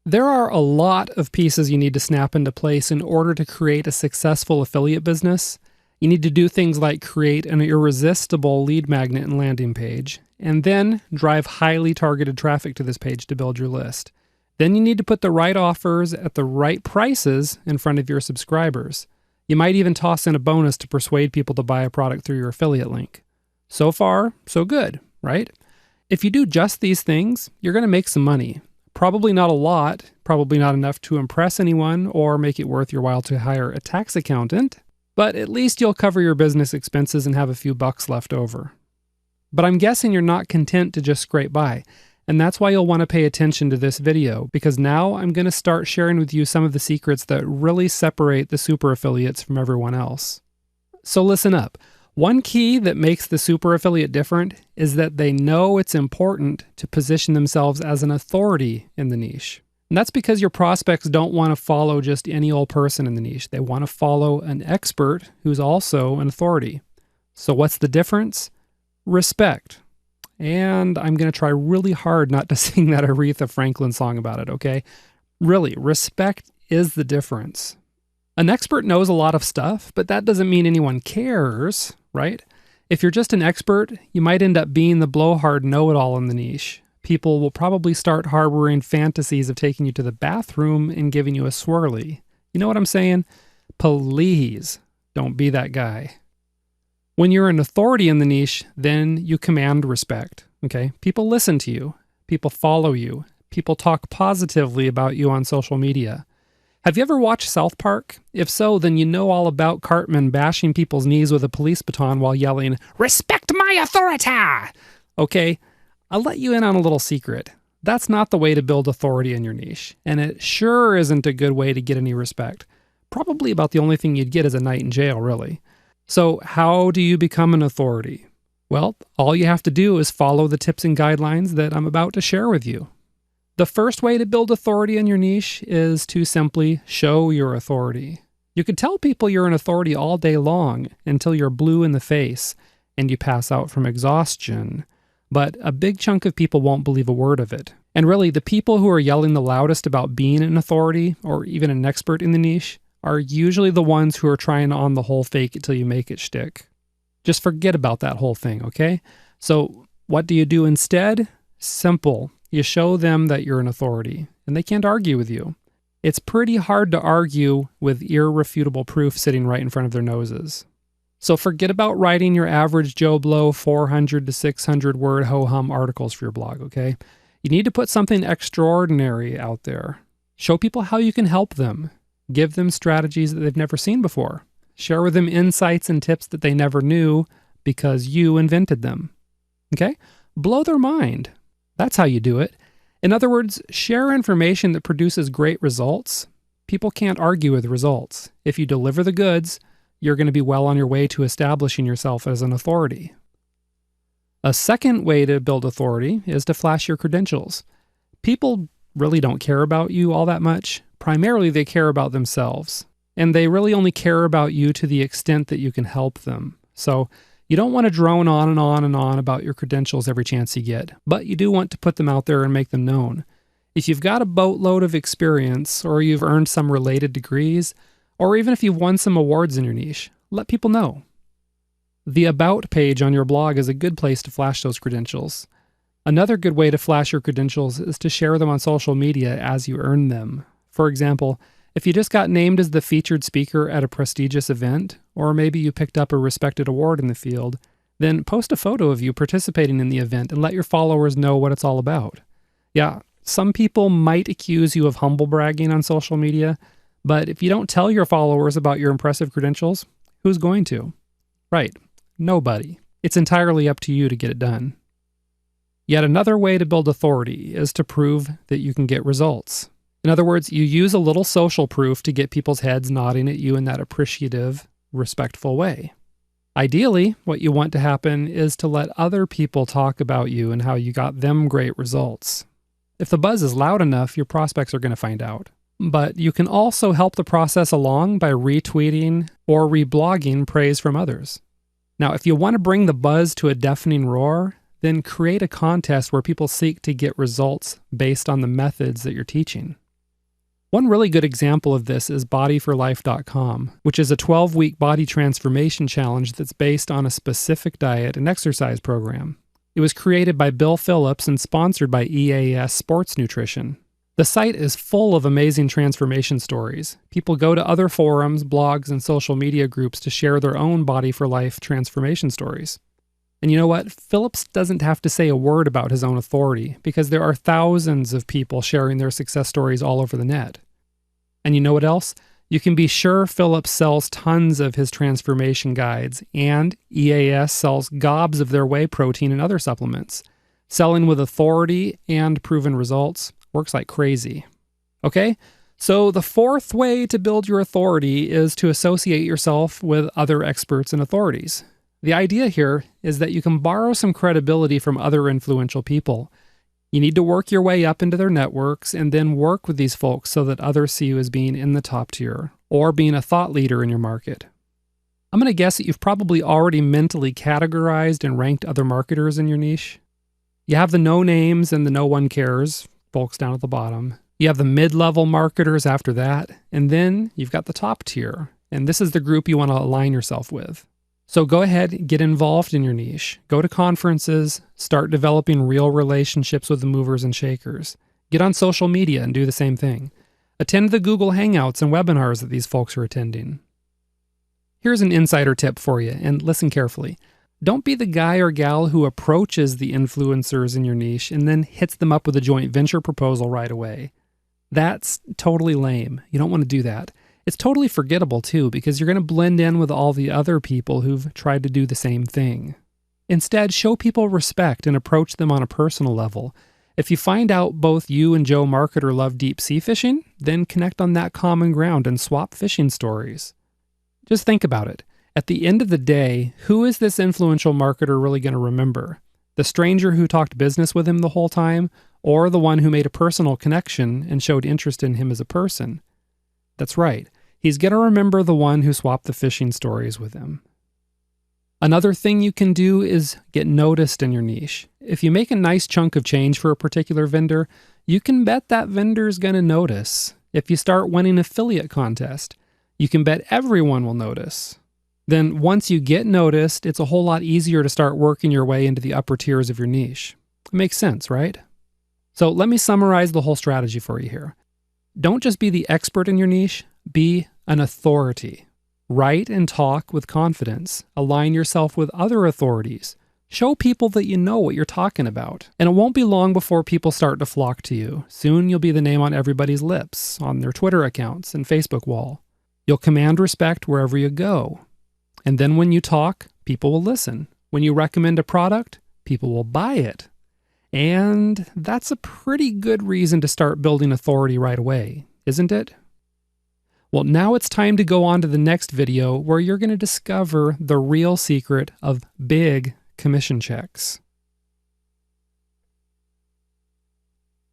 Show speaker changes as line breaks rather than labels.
There are a lot of pieces you need to snap into place in order to create a successful affiliate business. You need to do things like create an irresistible lead magnet and landing page, and then drive highly targeted traffic to this page to build your list. Then you need to put the right offers at the right prices in front of your subscribers. You might even toss in a bonus to persuade people to buy a product through your affiliate link. So far, so good, right? If you do just these things, you're going to make some money. Probably not a lot, probably not enough to impress anyone or make it worth your while to hire a tax accountant, but at least you'll cover your business expenses and have a few bucks left over. But I'm guessing you're not content to just scrape by, and that's why you'll want to pay attention to this video, because now I'm going to start sharing with you some of the secrets that really separate the super affiliates from everyone else. So listen up. One key that makes the super affiliate different is that they know it's important to position themselves as an authority in the niche. And that's because your prospects don't want to follow just any old person in the niche. They want to follow an expert who's also an authority. So what's the difference? Respect. And I'm going to try really hard not to sing that Aretha Franklin song about it, okay? Really, respect is the difference. An expert knows a lot of stuff, but that doesn't mean anyone cares, right? If you're just an expert, you might end up being the blowhard know-it-all in the niche. People will probably start harboring fantasies of taking you to the bathroom and giving you a swirly. You know what I'm saying? Please don't be that guy. When you're an authority in the niche, then you command respect, okay? People listen to you. People follow you. People talk positively about you on social media. Have you ever watched South Park? If so, then you know all about Cartman bashing people's knees with a police baton while yelling, "Respect my authority!" Okay, I'll let you in on a little secret. That's not the way to build authority in your niche, and it sure isn't a good way to get any respect. Probably about the only thing you'd get is a night in jail, really. So how do you become an authority? Well, all you have to do is follow the tips and guidelines that I'm about to share with you. The first way to build authority in your niche is to simply show your authority. You could tell people you're an authority all day long until you're blue in the face and you pass out from exhaustion. But a big chunk of people won't believe a word of it. And really, the people who are yelling the loudest about being an authority or even an expert in the niche are usually the ones who are trying on the whole fake it till you make it shtick. Just forget about that whole thing, okay? So what do you do instead? Simple. You show them that you're an authority, and they can't argue with you. It's pretty hard to argue with irrefutable proof sitting right in front of their noses. So forget about writing your average Joe Blow 400 to 600 word ho-hum articles for your blog, okay? You need to put something extraordinary out there. Show people how you can help them. Give them strategies that they've never seen before. Share with them insights and tips that they never knew because you invented them. Okay? Blow their mind. That's how you do it. In other words, share information that produces great results. People can't argue with results. If you deliver the goods, you're going to be well on your way to establishing yourself as an authority. A second way to build authority is to flash your credentials. People really don't care about you all that much. Primarily, they care about themselves. And they really only care about you to the extent that you can help them. So you don't want to drone on and on and on about your credentials every chance you get, but you do want to put them out there and make them known. If you've got a boatload of experience, or you've earned some related degrees, or even if you've won some awards in your niche, let people know. The About page on your blog is a good place to flash those credentials. Another good way to flash your credentials is to share them on social media as you earn them. For example, if you just got named as the featured speaker at a prestigious event, or maybe you picked up a respected award in the field, then post a photo of you participating in the event and let your followers know what it's all about. Yeah, some people might accuse you of humble bragging on social media, but if you don't tell your followers about your impressive credentials, who's going to? Right, nobody. It's entirely up to you to get it done. Yet another way to build authority is to prove that you can get results. In other words, you use a little social proof to get people's heads nodding at you in that appreciative, respectful way. Ideally, what you want to happen is to let other people talk about you and how you got them great results. If the buzz is loud enough, your prospects are going to find out. But you can also help the process along by retweeting or reblogging praise from others. Now, if you want to bring the buzz to a deafening roar, then create a contest where people seek to get results based on the methods that you're teaching. One really good example of this is bodyforlife.com, which is a 12-week body transformation challenge that's based on a specific diet and exercise program. It was created by Bill Phillips and sponsored by EAS Sports Nutrition. The site is full of amazing transformation stories. People go to other forums, blogs, and social media groups to share their own Body for Life transformation stories. And you know what? Phillips doesn't have to say a word about his own authority because there are thousands of people sharing their success stories all over the net. And you know what else? You can be sure Phillips sells tons of his transformation guides, and EAS sells gobs of their whey protein and other supplements. Selling with authority and proven results works like crazy. Okay? So the fourth way to build your authority is to associate yourself with other experts and authorities. The idea here is that you can borrow some credibility from other influential people. You need to work your way up into their networks and then work with these folks so that others see you as being in the top tier or being a thought leader in your market. I'm going to guess that you've probably already mentally categorized and ranked other marketers in your niche. You have the no names and the no one cares, folks down at the bottom. You have the mid-level marketers after that, and then you've got the top tier, and this is the group you want to align yourself with. So go ahead, get involved in your niche. Go to conferences, start developing real relationships with the movers and shakers. Get on social media and do the same thing. Attend the Google Hangouts and webinars that these folks are attending. Here's an insider tip for you, and listen carefully. Don't be the guy or gal who approaches the influencers in your niche and then hits them up with a joint venture proposal right away. That's totally lame. You don't want to do that. It's totally forgettable too, because you're going to blend in with all the other people who've tried to do the same thing. Instead, show people respect and approach them on a personal level. If you find out both you and Joe Marketer love deep sea fishing, then connect on that common ground and swap fishing stories. Just think about it. At the end of the day, who is this influential marketer really going to remember? The stranger who talked business with him the whole time, or the one who made a personal connection and showed interest in him as a person? That's right. He's going to remember the one who swapped the fishing stories with him. Another thing you can do is get noticed in your niche. If you make a nice chunk of change for a particular vendor, you can bet that vendor's going to notice. If you start winning an affiliate contest, you can bet everyone will notice. Then once you get noticed, it's a whole lot easier to start working your way into the upper tiers of your niche. It makes sense, right? So let me summarize the whole strategy for you here. Don't just be the expert in your niche, be an authority. Write and talk with confidence. Align yourself with other authorities. Show people that you know what you're talking about. And it won't be long before people start to flock to you. Soon you'll be the name on everybody's lips, on their Twitter accounts and Facebook wall. You'll command respect wherever you go. And then when you talk, people will listen. When you recommend a product, people will buy it. And that's a pretty good reason to start building authority right away, isn't it? Well, now it's time to go on to the next video where you're going to discover the real secret of big commission checks.